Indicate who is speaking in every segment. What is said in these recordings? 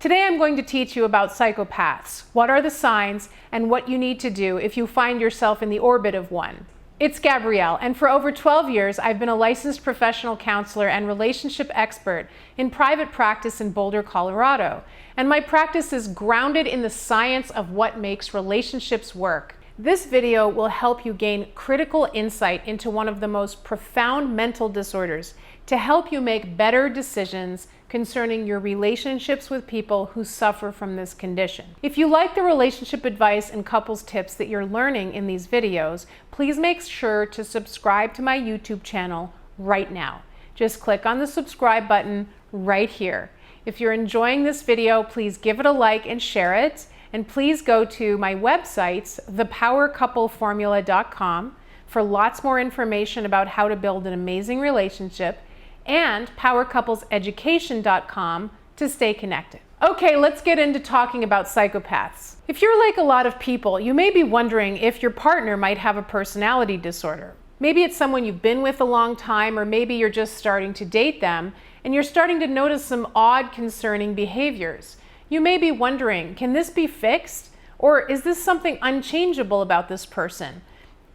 Speaker 1: Today I'm going to teach you about psychopaths. What are the signs and what you need to do if you find yourself in the orbit of one. It's Gabrielle, and for over 12 years I've been a licensed professional counselor and relationship expert in private practice in Boulder, Colorado. And my practice is grounded in the science of what makes relationships work. This video will help you gain critical insight into one of the most profound mental disorders to help you make better decisions concerning your relationships with people who suffer from this condition. If you like the relationship advice and couples tips that you're learning in these videos, please make sure to subscribe to my YouTube channel right now. Just click on the subscribe button right here. If you're enjoying this video, please give it a like and share it. And please go to my websites, thepowercoupleformula.com, for lots more information about how to build an amazing relationship, and powercoupleseducation.com to stay connected. Okay, let's get into talking about psychopaths. If you're like a lot of people, you may be wondering if your partner might have a personality disorder. Maybe it's someone you've been with a long time, or maybe you're just starting to date them, and you're starting to notice some odd, concerning behaviors. You may be wondering, can this be fixed? Or is this something unchangeable about this person?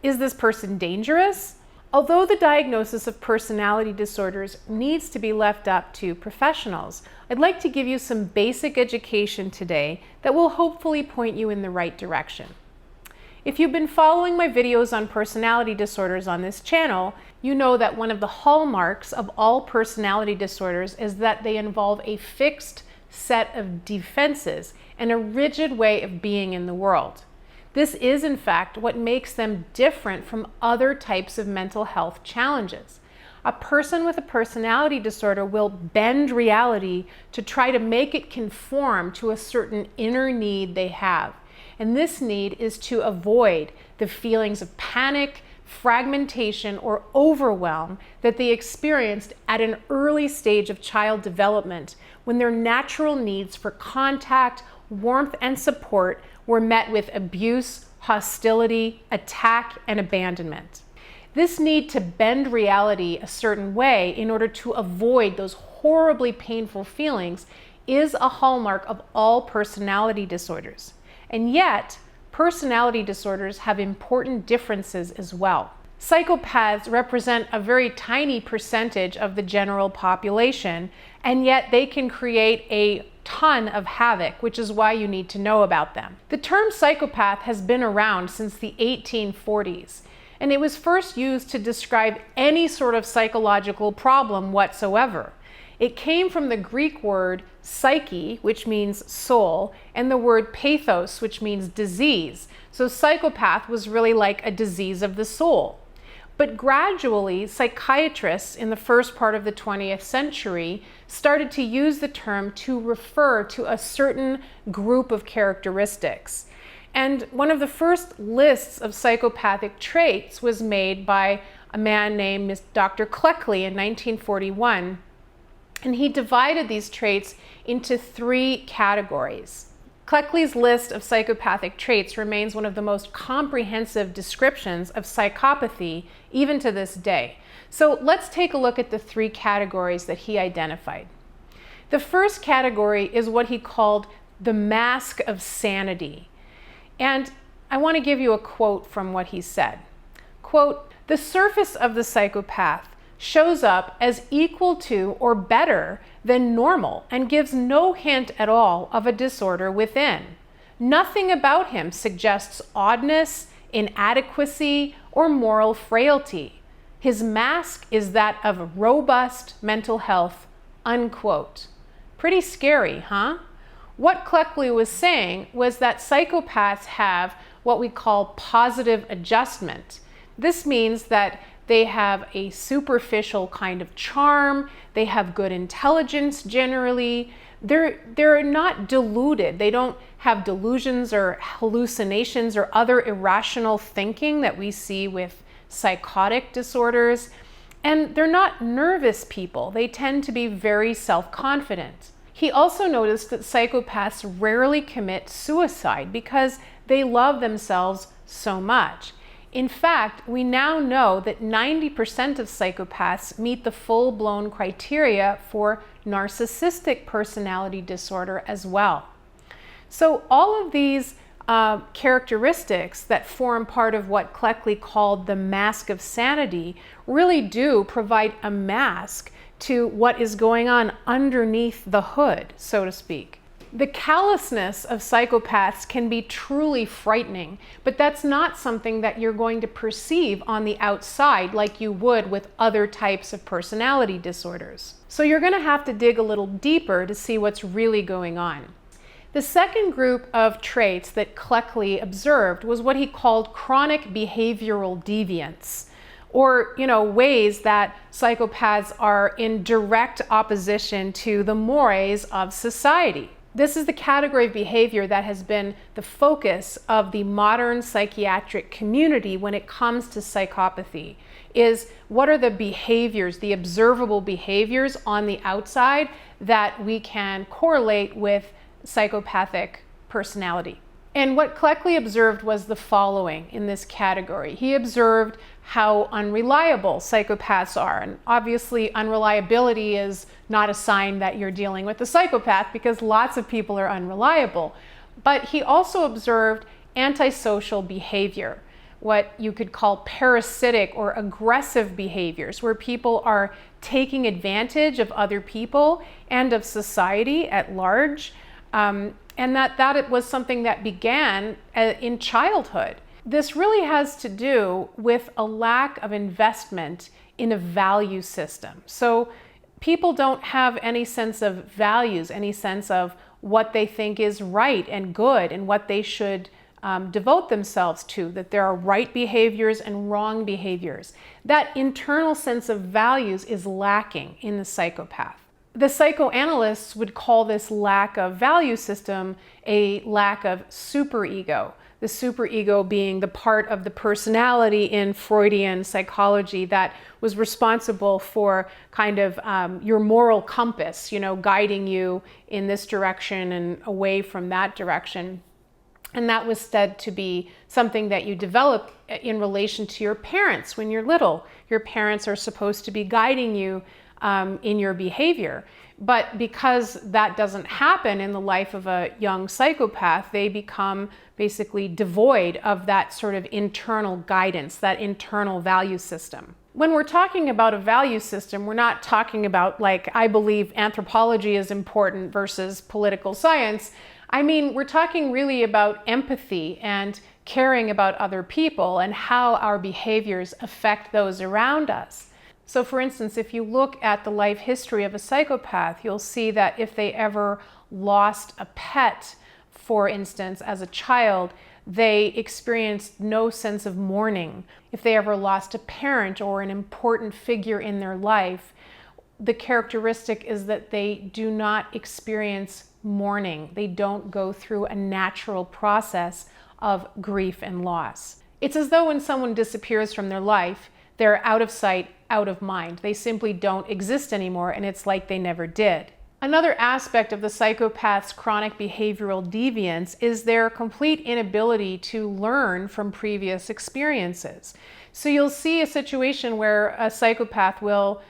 Speaker 1: Is this person dangerous? Although the diagnosis of personality disorders needs to be left up to professionals, I'd like to give you some basic education today that will hopefully point you in the right direction. If you've been following my videos on personality disorders on this channel, you know that one of the hallmarks of all personality disorders is that they involve a fixed set of defenses and a rigid way of being in the world. This is, in fact, what makes them different from other types of mental health challenges. A person with a personality disorder will bend reality to try to make it conform to a certain inner need they have. And this need is to avoid the feelings of panic, fragmentation, or overwhelm that they experienced at an early stage of child development when their natural needs for contact, warmth, and support were met with abuse, hostility, attack, and abandonment. This need to bend reality a certain way in order to avoid those horribly painful feelings is a hallmark of all personality disorders. And yet, personality disorders have important differences as well. Psychopaths represent a very tiny percentage of the general population, and yet they can create a ton of havoc, which is why you need to know about them. The term psychopath has been around since the 1840s, and it was first used to describe any sort of psychological problem whatsoever. It came from the Greek word psyche, which means soul, and the word pathos, which means disease. So psychopath was really like a disease of the soul. But gradually, psychiatrists in the first part of the 20th century started to use the term to refer to a certain group of characteristics. And one of the first lists of psychopathic traits was made by a man named Dr. Cleckley in 1941. And he divided these traits into 3 categories. Cleckley's list of psychopathic traits remains one of the most comprehensive descriptions of psychopathy even to this day. So let's take a look at the 3 categories that he identified. The first category is what he called the Mask of Sanity. And I want to give you a quote from what he said. Quote, "The surface of the psychopath shows up as equal to or better than normal and gives no hint at all of a disorder within. Nothing about him suggests oddness, inadequacy, or moral frailty. His mask is that of robust mental health," unquote. Pretty scary, huh? What Cleckley was saying was that psychopaths have what we call positive adjustment. This means that they have a superficial kind of charm. They have good intelligence generally. They're not deluded. They don't have delusions or hallucinations or other irrational thinking that we see with psychotic disorders. And they're not nervous people. They tend to be very self-confident. He also noticed that psychopaths rarely commit suicide because they love themselves so much. In fact, we now know that 90% of psychopaths meet the full-blown criteria for narcissistic personality disorder as well. So all of these characteristics that form part of what Cleckley called the Mask of Sanity really do provide a mask to what is going on underneath the hood, so to speak. The callousness of psychopaths can be truly frightening, but that's not something that you're going to perceive on the outside like you would with other types of personality disorders. So you're going to have to dig a little deeper to see what's really going on. The second group of traits that Cleckley observed was what he called chronic behavioral deviance, or ways that psychopaths are in direct opposition to the mores of society. This is the category of behavior that has been the focus of the modern psychiatric community when it comes to psychopathy, is what are the behaviors, the observable behaviors on the outside that we can correlate with psychopathic personality. And what Cleckley observed was the following in this category. He observed how unreliable psychopaths are. And obviously, unreliability is not a sign that you're dealing with a psychopath because lots of people are unreliable. But he also observed antisocial behavior, what you could call parasitic or aggressive behaviors, where people are taking advantage of other people and of society at large. And that it was something that began in childhood. This really has to do with a lack of investment in a value system. So people don't have any sense of values, any sense of what they think is right and good and what they should devote themselves to, that there are right behaviors and wrong behaviors. That internal sense of values is lacking in the psychopath. The psychoanalysts would call this lack of value system a lack of superego. The superego being the part of the personality in Freudian psychology that was responsible for kind of your moral compass, guiding you in this direction and away from that direction. And that was said to be something that you develop in relation to your parents when you're little. Your parents are supposed to be guiding you in your behavior. But because that doesn't happen in the life of a young psychopath, they become basically devoid of that sort of internal guidance, that internal value system. When we're talking about a value system, we're not talking about I believe anthropology is important versus political science. I mean, we're talking really about empathy and caring about other people and how our behaviors affect those around us. So for instance, if you look at the life history of a psychopath, you'll see that if they ever lost a pet, for instance, as a child, they experienced no sense of mourning. If they ever lost a parent or an important figure in their life, the characteristic is that they do not experience mourning. They don't go through a natural process of grief and loss. It's as though when someone disappears from their life, they're out of sight, out of mind. They simply don't exist anymore, and it's like they never did. Another aspect of the psychopath's chronic behavioral deviance is their complete inability to learn from previous experiences. So you'll see a situation where a psychopath will,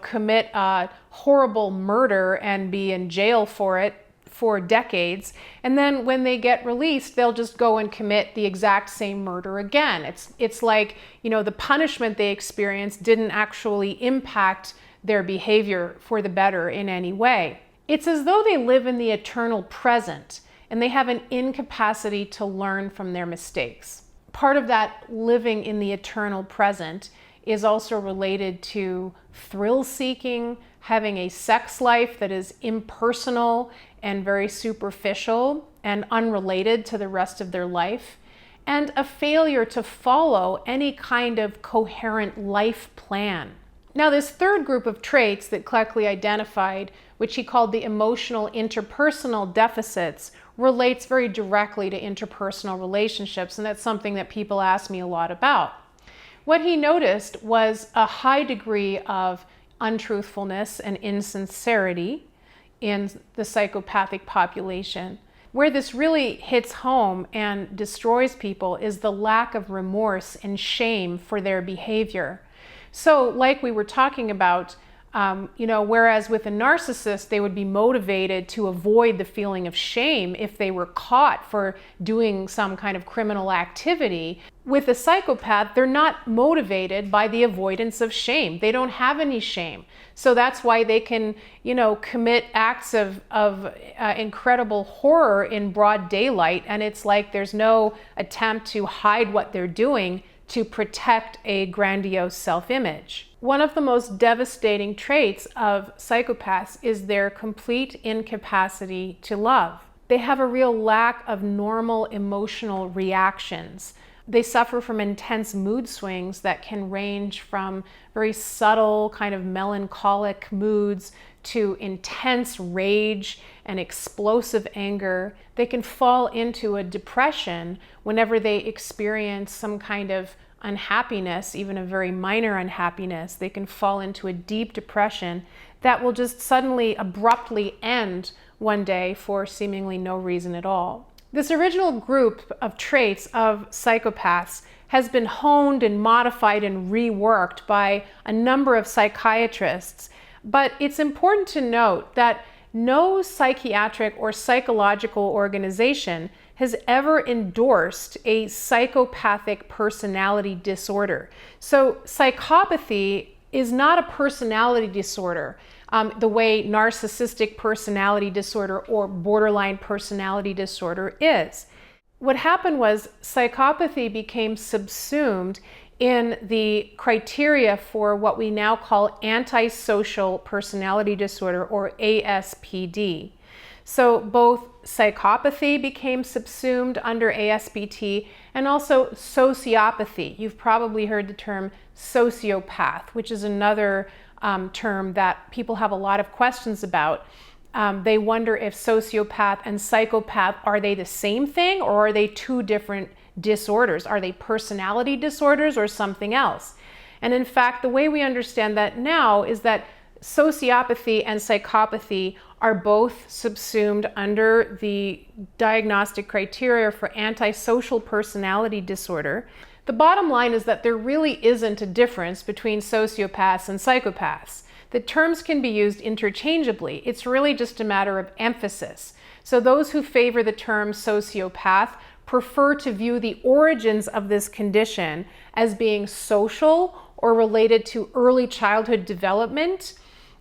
Speaker 1: commit a horrible murder and be in jail for it for decades, and then when they get released, they'll just go and commit the exact same murder again. It's like, the punishment they experienced didn't actually impact their behavior for the better in any way. It's as though they live in the eternal present and they have an incapacity to learn from their mistakes. Part of that living in the eternal present is also related to thrill seeking, having a sex life that is impersonal and very superficial and unrelated to the rest of their life, and a failure to follow any kind of coherent life plan. Now, this third group of traits that Cleckley identified, which he called the emotional interpersonal deficits, relates very directly to interpersonal relationships, and that's something that people ask me a lot about. What he noticed was a high degree of untruthfulness and insincerity in the psychopathic population. Where this really hits home and destroys people is the lack of remorse and shame for their behavior. So, like we were talking about, Whereas with a narcissist, they would be motivated to avoid the feeling of shame if they were caught for doing some kind of criminal activity. With a psychopath, they're not motivated by the avoidance of shame. They don't have any shame. So that's why they can, commit acts of incredible horror in broad daylight. And it's like there's no attempt to hide what they're doing to protect a grandiose self-image. One of the most devastating traits of psychopaths is their complete incapacity to love. They have a real lack of normal emotional reactions. They suffer from intense mood swings that can range from very subtle kind of melancholic moods to intense rage and explosive anger. They can fall into a depression whenever they experience some kind of unhappiness, even a very minor unhappiness. They can fall into a deep depression that will just suddenly, abruptly end one day for seemingly no reason at all. This original group of traits of psychopaths has been honed and modified and reworked by a number of psychiatrists, but it's important to note that no psychiatric or psychological organization has ever endorsed a psychopathic personality disorder. So psychopathy is not a personality disorder the way narcissistic personality disorder or borderline personality disorder is. What happened was psychopathy became subsumed in the criteria for what we now call antisocial personality disorder, or ASPD. So both psychopathy became subsumed under ASPD and also sociopathy. You've probably heard the term sociopath, which is another term that people have a lot of questions about. They wonder if sociopath and psychopath, are they the same thing or are they two different disorders? Are they personality disorders or something else? And in fact, the way we understand that now is that sociopathy and psychopathy are both subsumed under the diagnostic criteria for antisocial personality disorder. The bottom line is that there really isn't a difference between sociopaths and psychopaths. The terms can be used interchangeably. It's really just a matter of emphasis. So those who favor the term sociopath prefer to view the origins of this condition as being social or related to early childhood development,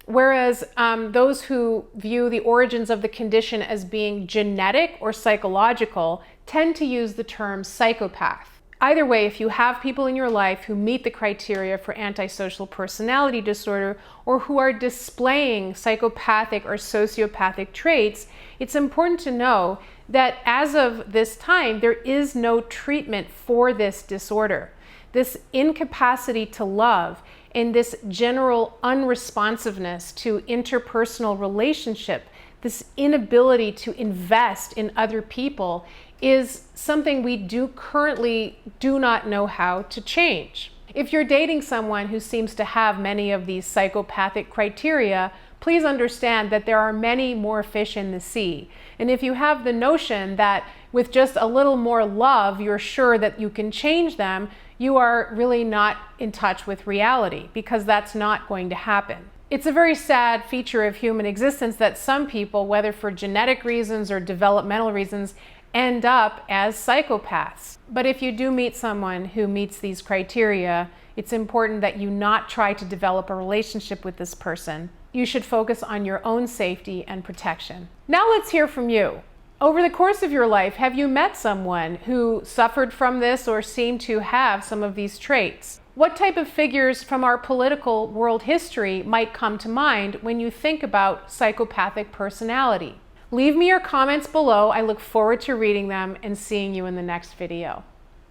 Speaker 1: whereas those who view the origins of the condition as being genetic or psychological tend to use the term psychopath. Either way, if you have people in your life who meet the criteria for antisocial personality disorder or who are displaying psychopathic or sociopathic traits, it's important to know that as of this time, there is no treatment for this disorder. This incapacity to love and this general unresponsiveness to interpersonal relationship, this inability to invest in other people, is something we currently do not know how to change. If you're dating someone who seems to have many of these psychopathic criteria, please understand that there are many more fish in the sea. And if you have the notion that with just a little more love, you're sure that you can change them, you are really not in touch with reality, because that's not going to happen. It's a very sad feature of human existence that some people, whether for genetic reasons or developmental reasons, end up as psychopaths. But if you do meet someone who meets these criteria, it's important that you not try to develop a relationship with this person. You should focus on your own safety and protection. Now let's hear from you. Over the course of your life, have you met someone who suffered from this or seemed to have some of these traits? What type of figures from our political world history might come to mind when you think about psychopathic personality? Leave me your comments below. I look forward to reading them and seeing you in the next video.